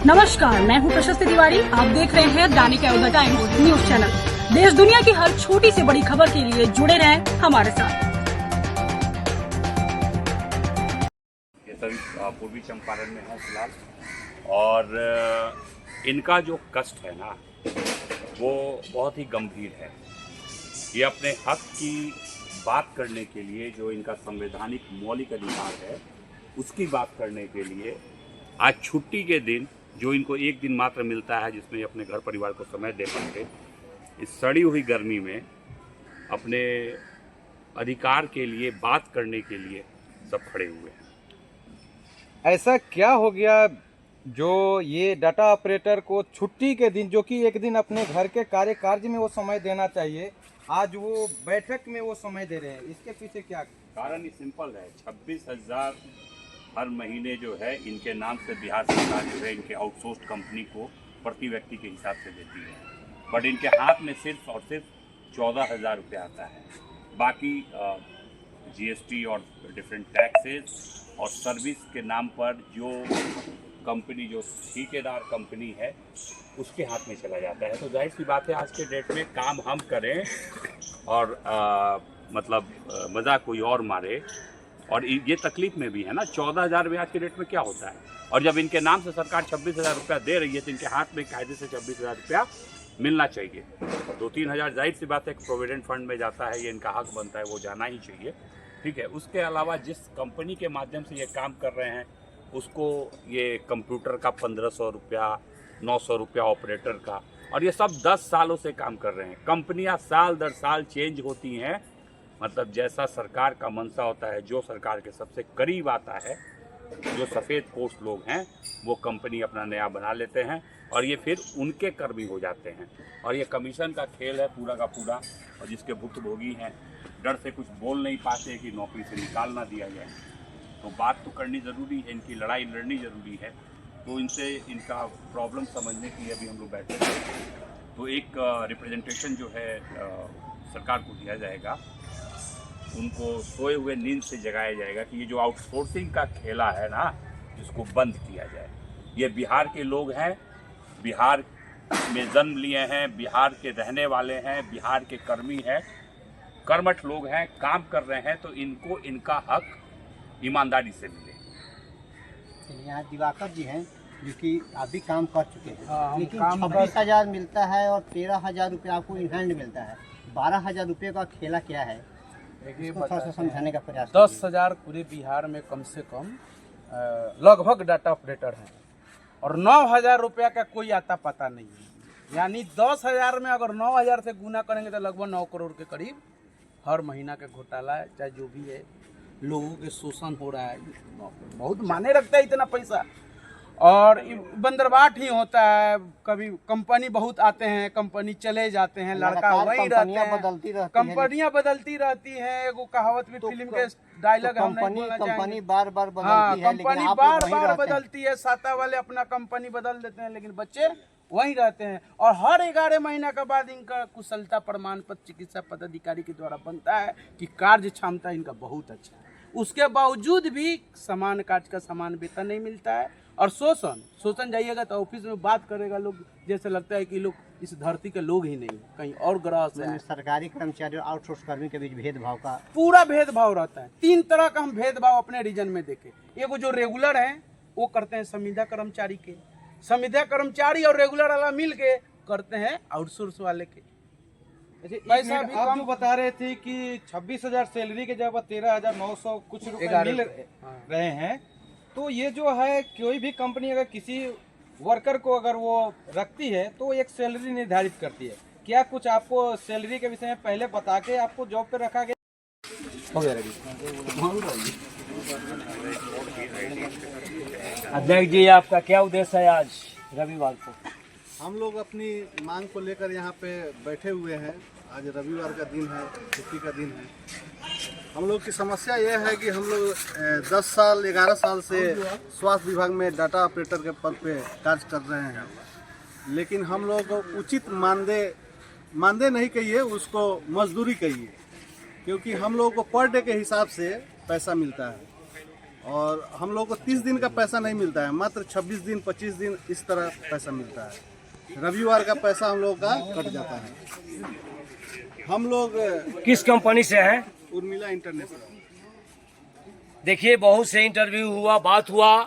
नमस्कार, मैं हूं प्रशस्ति तिवारी। आप देख रहे हैं दैनिक अयोध्या टाइम्स न्यूज चैनल। देश दुनिया की हर छोटी से बड़ी खबर के लिए जुड़े रहें हमारे साथ। ये सभी पूर्वी चंपारण में है फिलहाल, और इनका जो कष्ट है ना वो बहुत ही गंभीर है। ये अपने हक की बात करने के लिए, जो इनका संवैधानिक मौलिक अधिकार है उसकी बात करने के लिए आज छुट्टी के दिन, जो इनको एक दिन मात्र मिलता है जिसमें अपने घर परिवार को समय दे पाते, इस सड़ी हुई गर्मी में अपने अधिकार के लिए बात करने के लिए सब खड़े हुए हैं। ऐसा क्या हो गया जो ये डाटा ऑपरेटर को छुट्टी के दिन, जो कि एक दिन अपने घर के कार्य में वो समय देना चाहिए, आज वो बैठक में वो समय दे रहे हैं? इसके पीछे क्या कारण? ही सिंपल है। 26,000 हर महीने जो है इनके नाम से बिहार सरकार जो है इनके आउटसोर्स्ड कंपनी को प्रति व्यक्ति के हिसाब से देती है, बट इनके हाथ में सिर्फ और सिर्फ 14,000 रुपये आता है। बाकी जीएसटी और डिफरेंट टैक्सेस और सर्विस के नाम पर जो कंपनी, जो ठेकेदार कंपनी है, उसके हाथ में चला जाता है। तो जाहिर सी बात है, आज के डेट में काम हम करें और मज़ा कोई और मारे, और ये तकलीफ में भी है ना। 14,000 रुपये आज के डेट में क्या होता है? और जब इनके नाम से सरकार 26,000 रुपया दे रही है तो इनके हाथ में कायदे से 26,000 रुपया मिलना चाहिए। 2-3 हज़ार जाहिर सी बात है एक प्रोविडेंट फंड में जाता है, ये इनका हक बनता है, वो जाना ही चाहिए, ठीक है। उसके अलावा जिस कंपनी के माध्यम से ये काम कर रहे हैं उसको ये कंप्यूटर का 1,500 रुपया, 900 रुपया ऑपरेटर का, और ये सब 10 सालों से काम कर रहे हैं। कंपनियां साल दर साल चेंज होती हैं, मतलब जैसा सरकार का मंशा होता है, जो सरकार के सबसे करीब आता है, जो सफ़ेद पोस्ट लोग हैं वो कंपनी अपना नया बना लेते हैं और ये फिर उनके कर्मी हो जाते हैं। और ये कमीशन का खेल है पूरा का पूरा, और जिसके भुक्तभोगी हैं डर से कुछ बोल नहीं पाते कि नौकरी से निकाल ना दिया जाए। तो बात तो करनी ज़रूरी है, इनकी लड़ाई लड़नी ज़रूरी है। तो इनसे इनका प्रॉब्लम समझने के लिए अभी हम लोग बैठे हैं। तो एक रिप्रेजेंटेशन जो है सरकार को दिया जाएगा, उनको सोए हुए नींद से जगाया जाएगा कि ये जो आउटसोर्सिंग का खेला है ना, इसको बंद किया जाए। ये बिहार के लोग हैं, बिहार में जन्म लिए हैं, बिहार के रहने वाले हैं, बिहार के कर्मी हैं, कर्मठ लोग हैं, काम कर रहे हैं, तो इनको इनका हक ईमानदारी से मिले। यहाँ दिवाकर जी हैं जो कि अभी काम कर चुके हैं, लेकिन 26,000 मिलता है और 13,000 रुपये आपको इन हैंड मिलता है। 12,000 रुपये का खेला क्या है? देखिए, थोड़ा सा समझाने का प्रयास। 10,000 पूरे बिहार में कम से कम लगभग डाटा ऑपरेटर हैं, और 9,000 रुपया का कोई आता पता नहीं है। यानी 10,000 में अगर 9,000 से गुना करेंगे तो लगभग 9 करोड़ के करीब हर महीना का घोटाला है, चाहे जो भी है, लोगों के शोषण हो रहा है। बहुत माने रखता है इतना पैसा, और बंदरबाट ही होता है। कभी कंपनी बहुत आते हैं, कंपनी चले जाते हैं, लड़का वहीं रहते हैं, कंपनियां बदलती रहती हैं। एगो कहावत भी, फिल्म के डायलॉग हम नहीं बोलना चाहेंगे, कंपनी बार बार बदलती है, कंपनी बार बदलती है। साता वाले अपना कंपनी बदल देते हैं, लेकिन बच्चे वहीं रहते हैं। और हर 11 महीना के बाद इनका कुशलता प्रमाण पत्र चिकित्सा पदाधिकारी के द्वारा बनता है कि कार्य क्षमता इनका बहुत अच्छा है। उसके बावजूद भी समान कार्य का समान वेतन नहीं मिलता है। और शोषण जाइएगा तो ऑफिस में बात करेगा लोग, जैसे लगता है कि लोग इस धरती के लोग ही नहीं, कहीं और ग्रह से हैं। सरकारी कर्मचारी और आउटसोर्स कर्मी के बीच भेदभाव का पूरा भेदभाव रहता है। 3 तरह का हम भेदभाव अपने रीजन में देखे। एगो जो रेगुलर है वो करते हैं संविदा कर्मचारी के, संविदा कर्मचारी और रेगुलर वाला मिल के करते हैं आउटसोर्स वाले के। पैसा भी आप जो बता रहे थे कि 26,000 सैलरी के जब 13,900 कुछ रुपए मिल रहे हैं, तो ये जो है कोई भी कंपनी अगर किसी वर्कर को अगर वो रखती है तो एक सैलरी निर्धारित करती है। क्या कुछ आपको सैलरी के विषय में पहले बता के आपको जॉब पे रखा गया? हो गया अध्यक्ष जी, आपका क्या उद्देश्य है आज रविवार को? हम लोग अपनी मांग को लेकर यहाँ पे बैठे हुए हैं। आज रविवार का दिन है, छुट्टी का दिन है। हम लोग की समस्या ये है कि हम लोग 11 साल से स्वास्थ्य विभाग में डाटा ऑपरेटर के पद पे कार्य कर रहे हैं, लेकिन हम लोग को उचित मानदेय नहीं कहिए, उसको मजदूरी कहिए, क्योंकि हम लोग को पर डे के हिसाब से पैसा मिलता है। और हम लोग को 30 दिन का पैसा नहीं मिलता है, मात्र 26 दिन 25 दिन इस तरह पैसा मिलता है। रविवार का पैसा हम लोग का कट जाता है। हम लोग किस कंपनी से हैं? उर्मिला इंटरनेशनल। देखिए, बहुत से इंटरव्यू हुआ, बात हुआ,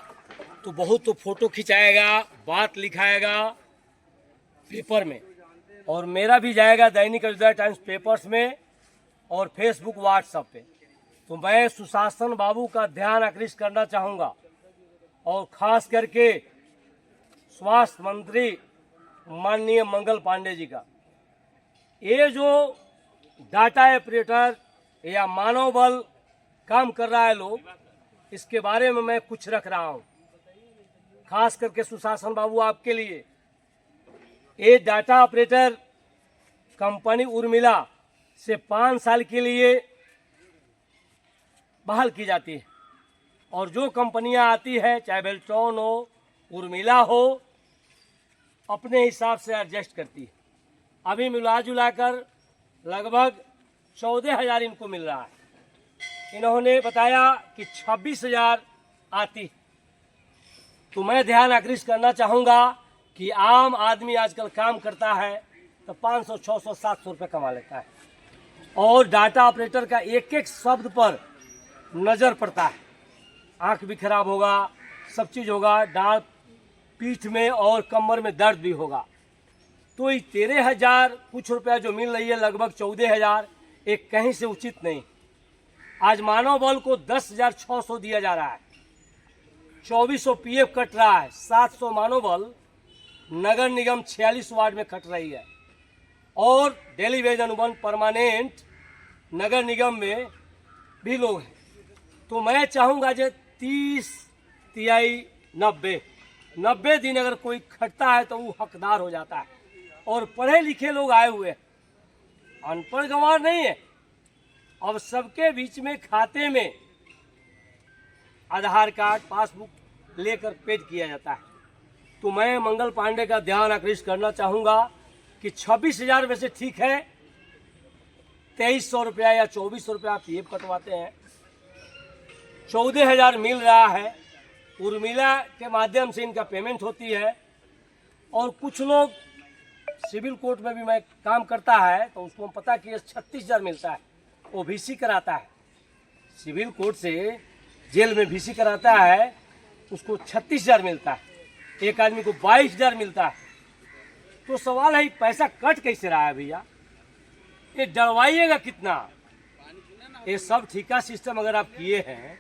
तो बहुत तो फोटो खिंचाएगा, बात लिखाएगा पेपर में, और मेरा भी जाएगा दैनिक अयोध्या टाइम्स पेपर्स में और फेसबुक व्हाट्सएप पे। तो मैं सुशासन बाबू का ध्यान आकृष्ट करना चाहूँगा, और खास करके स्वास्थ्य मंत्री माननीय मंगल पांडे जी का, ये जो डाटा ऑपरेटर या मानव बल काम कर रहा है लोग, इसके बारे में मैं कुछ रख रहा हूँ, खास करके सुशासन बाबू आपके लिए। ये डाटा ऑपरेटर कंपनी उर्मिला से 5 साल के लिए बहाल की जाती है, और जो कंपनियां आती है, चाहे बेल्ट्रॉन हो, उर्मिला हो, अपने हिसाब से एडजस्ट करती है। अभी मिला जुलाकर लगभग 14,000 इनको मिल रहा है। इन्होंने बताया कि 26,000 आती। तो मैं ध्यान आकृष्ट करना चाहूँगा कि आम आदमी आजकल काम करता है तो 500, 600, 700 रुपये कमा लेता है, और डाटा ऑपरेटर का एक एक शब्द पर नज़र पड़ता है। आंख भी खराब होगा, सब चीज़ होगा, डांट पीठ में और कमर में दर्द भी होगा। तो ये 13,000 कुछ रुपया जो मिल रही है, लगभग 14,000, एक कहीं से उचित नहीं। आज मानव बल को 10,600 दिया जा रहा है, 2400 पीएफ कट रहा है, 700 मानव बल नगर निगम 46 वार्ड में कट रही है, और डेली वेज अनुबंध परमानेंट नगर निगम में भी लोग हैं। तो मैं चाहूँगा जो 30, 93, 90 दिन अगर कोई खटता है तो वो हकदार हो जाता है, और पढ़े लिखे लोग आए हुए हैं, अनपढ़ गंवार नहीं है। अब सबके बीच में खाते में आधार कार्ड, पासबुक लेकर पेड किया जाता है। तो मैं मंगल पांडे का ध्यान आकृष्ट करना चाहूँगा कि 26,000 में से ठीक है 2300 रुपया या 2400 रुपया पीएफ कटवाते हैं, 14,000 मिल रहा है। उर्मिला के माध्यम से इनका पेमेंट होती है, और कुछ लोग सिविल कोर्ट में भी मैं काम करता है तो उसको पता कि 36,000 मिलता है, वो VC कराता है, सिविल कोर्ट से जेल में VC कराता है, उसको 36,000 मिलता है, एक आदमी को 22,000 मिलता है। तो सवाल है पैसा कट कैसे रहा है भैया, ये डरवाइएगा कितना? ये सब ठीका सिस्टम अगर आप किए हैं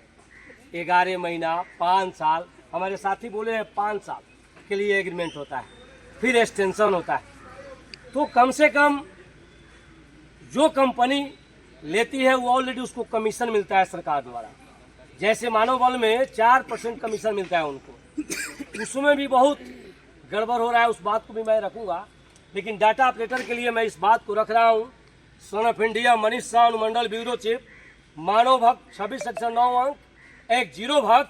11 महीना 5 साल, हमारे साथी बोले हैं 5 साल के लिए एग्रीमेंट होता है, फिर एक्सटेंशन होता है। तो कम से कम जो कंपनी लेती है वो ऑलरेडी उसको कमीशन मिलता है सरकार द्वारा। जैसे मानव बल में 4% कमीशन मिलता है उनको, उसमें भी बहुत गड़बड़ हो रहा है, उस बात को भी मैं रखूंगा। लेकिन डाटा ऑपरेटर के लिए मैं इस बात को रख रहा हूँ। Son of India Manish Shah, अनुमंडल ब्यूरो चीफ, मानव भक्त 26 सेक्शन 9 अंक 1 0 भाग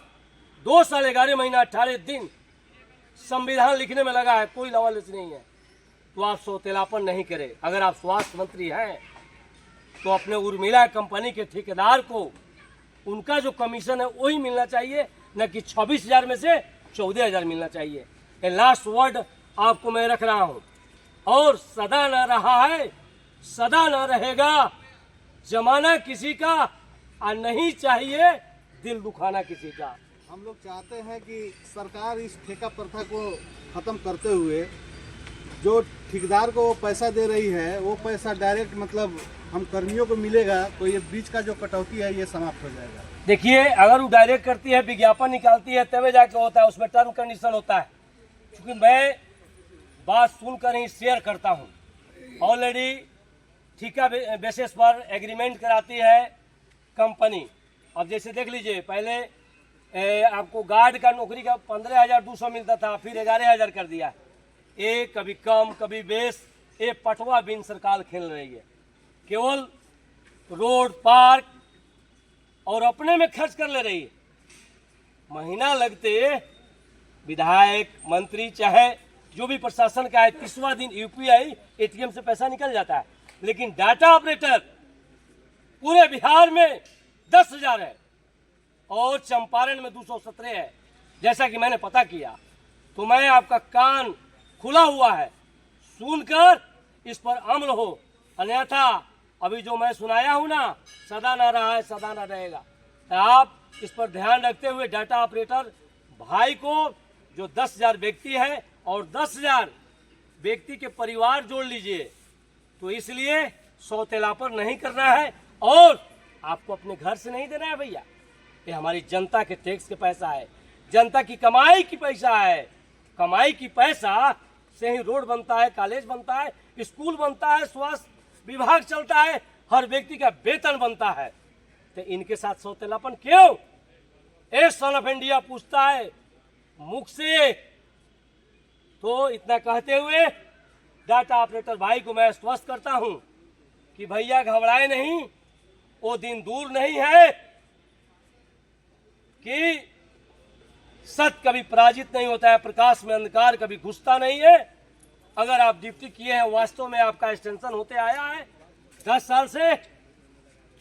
2 साल 11 महीना 18 दिन संविधान लिखने में लगा है, कोई लवालिश नहीं है। तो आप सौतेलापन नहीं करें। अगर आप स्वास्थ्य मंत्री हैं तो अपने उर्मिला कंपनी के ठेकेदार को उनका जो कमीशन है वही मिलना चाहिए, न कि 26,000 में से 14,000 मिलना चाहिए। ये लास्ट वर्ड आपको मैं रख रहा हूँ। और सदा न रहा है, सदा न रहेगा जमाना किसी का, और नहीं चाहिए दिल दुखाना किसी का। हम लोग चाहते हैं कि सरकार इस ठेका प्रथा को ख़त्म करते हुए जो ठेकेदार को वो पैसा दे रही है वो पैसा डायरेक्ट मतलब हम कर्मियों को मिलेगा, तो ये बीच का जो कटौती है ये समाप्त हो जाएगा। देखिए, अगर वो डायरेक्ट करती है, विज्ञापन निकालती है, तब जाके होता है, उसमें टर्म कंडीशन होता है। क्योंकि मैं बात सुनकर ही शेयर करता हूँ। ऑलरेडी ठेका बेसिस पर एग्रीमेंट कराती है कंपनी। अब जैसे देख लीजिए, पहले आपको गार्ड का नौकरी का 15,200 मिलता था, फिर 11,000 कर दिया। ये कभी कम कभी बेस, ये पटवा बिन सरकार खेल रही है। केवल रोड, पार्क और अपने में खर्च कर ले रही है। महीना लगते विधायक, मंत्री, चाहे जो भी प्रशासन का है, 30वां दिन UPI ATM से पैसा निकल जाता है। लेकिन डाटा ऑपरेटर पूरे बिहार में 10,000 है, और चंपारण में 217 है, जैसा कि मैंने पता किया। तो मैं आपका कान खुला हुआ है, सुनकर इस पर अमल हो, अन्यथा अभी जो मैं सुनाया हूं ना, सदा ना रहा है सदा ना रहेगा। तो आप इस पर ध्यान रखते हुए डाटा ऑपरेटर भाई को, जो 10,000 व्यक्ति है और 10,000 व्यक्ति के परिवार जोड़ लीजिए, तो इसलिए सौतेलापन नहीं करना है और आपको अपने घर से नहीं देना है भैया। ये हमारी जनता के टैक्स के पैसा है, जनता की कमाई की पैसा है। कमाई की पैसा से ही रोड बनता है, कॉलेज बनता है, स्कूल बनता है, स्वास्थ्य विभाग चलता है, हर व्यक्ति का वेतन बनता है। तो इनके साथ सौतेलापन क्यों? ए सन ऑफ इंडिया पूछता है मुख से। तो इतना कहते हुए डाटा ऑपरेटर भाई को मैं आश्वस्त करता हूं कि भैया घबराए नहीं, वो दिन दूर नहीं है कि सत्य कभी पराजित नहीं होता है, प्रकाश में अंधकार कभी घुसता नहीं है। अगर आप ड्यूटी किए हैं, वास्तव में आपका एक्सटेंशन होते आया है 10 साल से,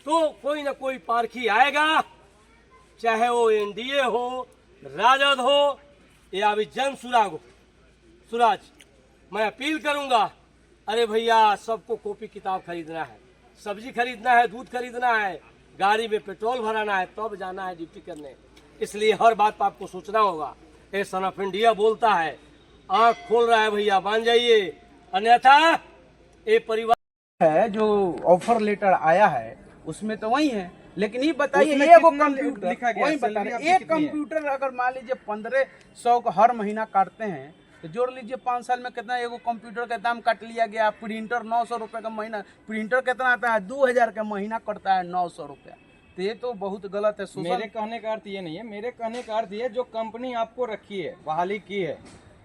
तो कोई ना कोई पारखी आएगा, चाहे वो एनडीए हो, राजद हो या अभी जन सुराग हो। सुराज, मैं अपील करूंगा, अरे भैया सबको कॉपी किताब खरीदना है, सब्जी खरीदना है, दूध खरीदना है, गाड़ी में पेट्रोल भराना है, तब जाना है ड्यूटी करने। इसलिए हर बात पर आपको सोचना होगा। ये सन ऑफ इंडिया बोलता है, आंख खोल रहा है भैया, मान जाइए, अन्यथा ये परिवार है जो ऑफर लेटर आया है उसमें तो वही है। लेकिन ये बताइए, उसमें एक कितना कंप्यूटर लिखा गया वही है? बता सैलरी रहे, आपकी एक कितनी है? कंप्यूटर अगर मान लीजिए 1500 का हर महीना काटते हैं तो जोड़ लीजिए 5 साल में कितना एगो कंप्यूटर का दाम काट लिया गया। प्रिंटर 900 रुपये का महीना, प्रिंटर कितना आता है 2000 का महीना कटता है 900 रुपया। तो ये तो बहुत गलत है। मेरे कहने का अर्थ ये नहीं है, मेरे कहने का अर्थ ये, जो कंपनी आपको रखी है, बहाली की है,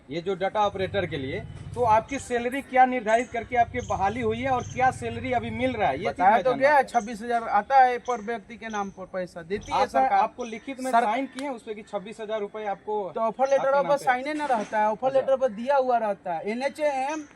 ये जो डाटा ऑपरेटर के लिए, तो आपकी सैलरी क्या निर्धारित करके आपकी बहाली हुई है और क्या सैलरी अभी मिल रहा है, ये बताया तो गया है 26,000 आता है पर व्यक्ति के नाम पर पैसा देती है सरकार। आपको लिखित में साइन किए हैं उस पे कि 26,000 रुपए आपको। तो ऑफर लेटर आपके नाम बस पे? साइने न रहता है, ऑफर लेटर पर दिया हुआ रहता है। NHAM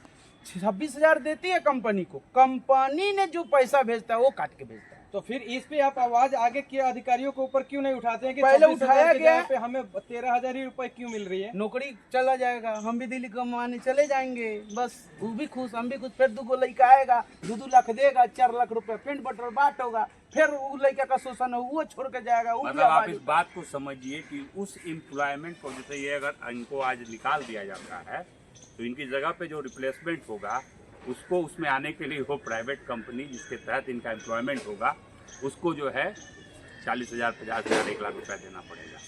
26,000 देती है कंपनी को, कंपनी ने जो पैसा भेजता है वो काट के भेजता है। तो फिर इस पे आप आवाज आगे के अधिकारियों के ऊपर क्यों नहीं उठाते हैं कि पहले 26,000 उठाया के गया जगह पे हमें 13,000 ही रुपए क्यों मिल रही है? नौकरी चला जाएगा, हम भी दिल्ली कमाने चले जाएंगे, बस वो भी खुश हम भी खुश। फिर 2 लड़का आएगा, 2 लाख देगा, 4 लाख रुपए पेंट बटर बाट होगा, फिर वो लड़का का शोषण हो वो छोड़ के जाएगा। वो मतलब आप इस बात को समझिए कि उस एम्प्लॉयमेंट को, जैसे ये अगर इनको आज निकाल दिया जाता है तो इनकी जगह पे जो रिप्लेसमेंट होगा उसको, उसमें आने के लिए वो प्राइवेट कंपनी जिसके तहत इनका एम्प्लॉयमेंट होगा उसको जो है 40,000, 50,000, 1 लाख रुपया देना पड़ेगा।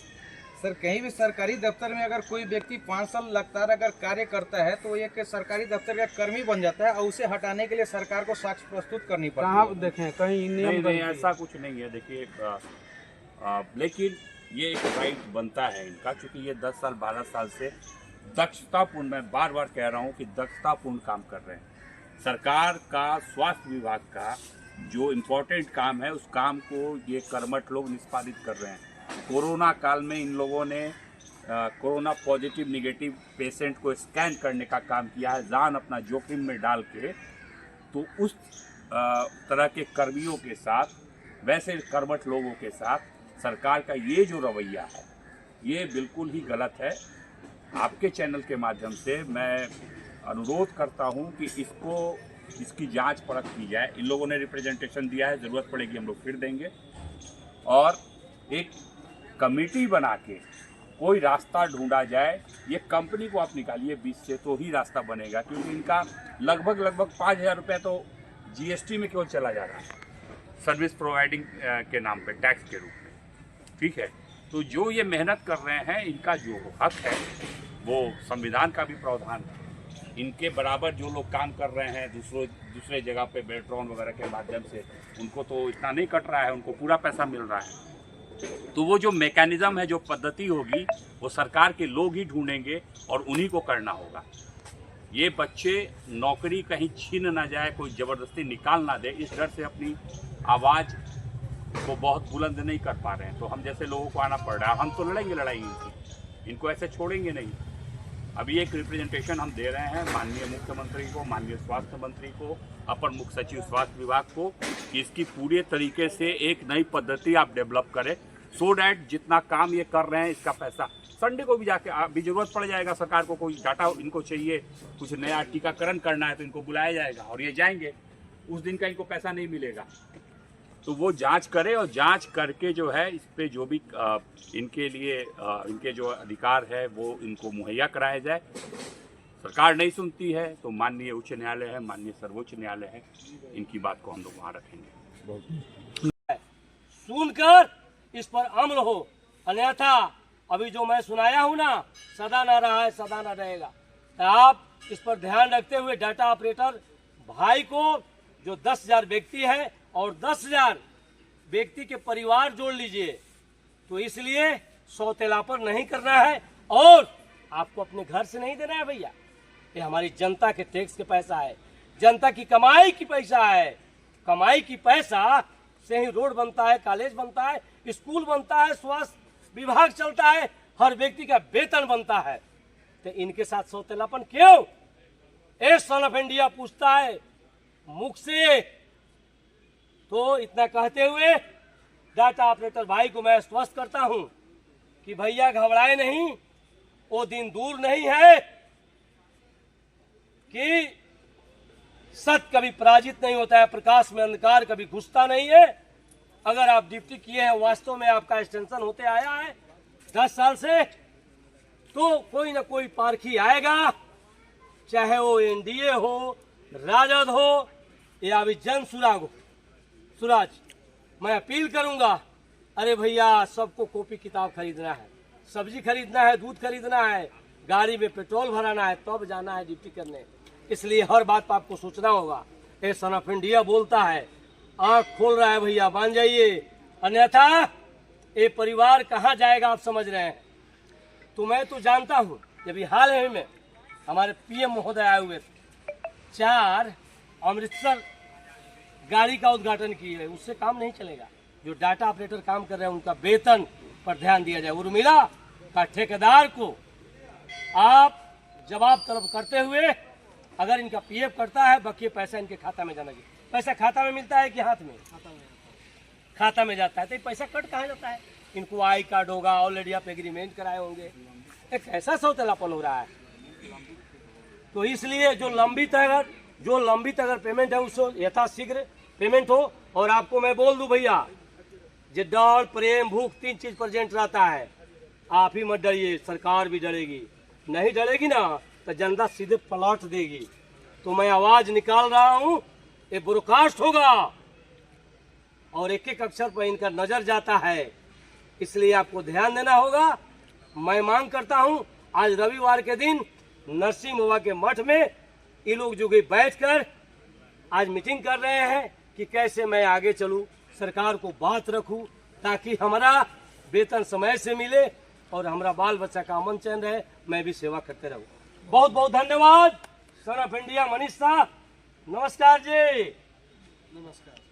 सर, कहीं भी सरकारी दफ्तर में अगर कोई व्यक्ति 5 साल लगातार अगर कार्य करता है तो एक सरकारी दफ्तर का कर्मी बन जाता है और उसे हटाने के लिए सरकार को साक्ष्य प्रस्तुत करनी पड़ती है। कहाँ देखें कहीं नियम नहीं, ऐसा कुछ नहीं है। देखिए, लेकिन ये एक राइट बनता है इनका, क्योंकि ये 10 साल 12 साल से दक्षतापूर्ण, मैं बार बार कह रहा हूँ कि दक्षतापूर्ण काम कर रहे हैं। सरकार का, स्वास्थ्य विभाग का जो इम्पोर्टेंट काम है उस काम को ये कर्मठ लोग निष्पादित कर रहे हैं। कोरोना काल में इन लोगों ने कोरोना पॉजिटिव निगेटिव पेशेंट को स्कैन करने का काम किया है, जान अपना जोखिम में डाल के। तो उस तरह के कर्मियों के साथ, वैसे कर्मठ लोगों के साथ सरकार का ये जो रवैया है ये बिल्कुल ही गलत है। आपके चैनल के माध्यम से मैं अनुरोध करता हूं कि इसकी जांच परख की जाए। इन लोगों ने रिप्रेजेंटेशन दिया है, ज़रूरत पड़ेगी हम लोग फिर देंगे, और एक कमेटी बना के कोई रास्ता ढूंढा जाए। ये कंपनी को आप निकालिए बीच से तो ही रास्ता बनेगा, क्योंकि इनका लगभग 5,000 रुपये तो GST में केवल चला जा रहा है, सर्विस प्रोवाइडिंग के नाम पे टैक्स के रूप में। ठीक है, तो जो ये मेहनत कर रहे हैं, इनका जो हक है वो संविधान का भी प्रावधान है। इनके बराबर जो लोग काम कर रहे हैं दूसरे जगह पे बेल्ट्रॉन वगैरह के माध्यम से, उनको तो इतना नहीं कट रहा है, उनको पूरा पैसा मिल रहा है। तो वो जो मैकेनिज्म है, जो पद्धति होगी, वो सरकार के लोग ही ढूंढेंगे और उन्हीं को करना होगा। ये बच्चे नौकरी कहीं छीन ना जाए, कोई ज़बरदस्ती निकाल ना दे, इस डर से अपनी आवाज़ को बहुत बुलंद नहीं कर पा रहे हैं। तो हम जैसे लोगों को आना पड़ रहा है। हम तो लड़ेंगे लड़ाई इनकी, इनको ऐसे छोड़ेंगे नहीं। अभी एक रिप्रेजेंटेशन हम दे रहे हैं माननीय मुख्यमंत्री को, माननीय स्वास्थ्य मंत्री को, अपर मुख्य सचिव स्वास्थ्य विभाग को, कि इसकी पूरे तरीके से एक नई पद्धति आप डेवलप करें, सो डैट जितना काम ये कर रहे हैं इसका पैसा संडे को भी जाके अभी जरूरत पड़ जाएगा, सरकार को कोई डाटा इनको चाहिए, कुछ नया टीकाकरण करना है तो इनको बुलाया जाएगा और ये जाएंगे, उस दिन का इनको पैसा नहीं मिलेगा। तो वो जांच करे और जांच करके जो है इस पे जो भी इनके लिए इनके जो अधिकार है वो इनको मुहैया कराया जाए। सरकार नहीं सुनती है तो माननीय उच्च न्यायालय है, माननीय सर्वोच्च न्यायालय है, इनकी बात को हम लोग वहाँ रखेंगे। सुनकर इस पर अमल हो, अन्यथा अभी जो मैं सुनाया हूँ ना, सदा ना रहा है सदा ना रहेगा। तो आप इस पर ध्यान रखते हुए डाटा ऑपरेटर भाई को, जो 10,000 व्यक्ति है और 10,000 व्यक्ति के परिवार जोड़ लीजिए, तो इसलिए सौतेलापन नहीं करना है और आपको अपने घर से नहीं देना है भैया। ये हमारी जनता के टैक्स के पैसा है, जनता की कमाई की पैसा है। कमाई की पैसा से ही रोड बनता है, कॉलेज बनता है, स्कूल बनता है, स्वास्थ्य विभाग चलता है, हर व्यक्ति का वेतन बनता है। तो इनके साथ सौतेलापन क्यों? ए सन ऑफ इंडिया पूछता है मुख से। तो इतना कहते हुए डाटा ऑपरेटर भाई को मैं आश्वस्त करता हूं कि भैया घबराए नहीं, वो दिन दूर नहीं है कि सत्य कभी पराजित नहीं होता है, प्रकाश में अंधकार कभी घुसता नहीं है। अगर आप ड्यूटी किए हैं, वास्तव में आपका एक्सटेंशन होते आया है 10 साल से, तो कोई ना कोई पारखी आएगा, चाहे वो एनडीए हो, राजद हो या अभी जन सुराग हो। सुराज, मैं अपील करूंगा, अरे भैया सबको कॉपी किताब खरीदना है, सब्जी खरीदना है, दूध खरीदना है, गाड़ी में पेट्रोल भराना है, तब जाना है ड्यूटी करने। इसलिए हर बात पर आपको सोचना होगा। ए सन ऑफ इंडिया बोलता है, आंख खोल रहा है भैया, मान जाइए, अन्यथा ये परिवार कहाँ जाएगा आप समझ रहे हैं। तो मैं तो जानता हूँ, जब हाल ही में हमारे पीएम महोदय आए हुए थे, 4 अमृतसर गाड़ी का उद्घाटन किए है, उससे काम नहीं चलेगा। जो डाटा ऑपरेटर काम कर रहे हैं उनका वेतन पर ध्यान दिया जाए। उर्मिला का ठेकेदार को आप जवाब तलब करते हुए, अगर इनका पीएफ करता है, बाकी पैसा इनके खाता में जाना चाहिए। पैसा खाता में मिलता है कि हाथ में? खाता में जाता है। तो पैसा कट कहाँ जाता है? इनको आई कार्ड होगा, ऑलरेडी आप एग्रीमेंट कराए होंगे। एक ऐसा सौतेलापन हो रहा है। तो इसलिए जो लंबित अगर पेमेंट है उसको यथाशीघ्र पेमेंट हो। और आपको मैं बोल दूं भैया, जो डर, प्रेम, भूख 3 चीज प्रेजेंट रहता है। आप ही मत डरिए, सरकार भी डरेगी। नहीं डरेगी ना तो जनता सीधे पलट देगी। तो मैं आवाज निकाल रहा हूं, ये ब्रॉडकास्ट होगा और एक एक अक्षर पर इनका नजर जाता है, इसलिए आपको ध्यान देना होगा। मैं मांग करता हूं, आज रविवार के दिन नरसिंह बाबा के मठ में ये लोग जो बैठकर आज मीटिंग कर रहे हैं कि कैसे मैं आगे चलूं, सरकार को बात रखूं, ताकि हमारा वेतन समय से मिले और हमारा बाल बच्चा का अमन चैन रहे, मैं भी सेवा करते रहूं। बहुत बहुत धन्यवाद। सन ऑफ इंडिया मनीष साहब, नमस्कार जी। नमस्कार।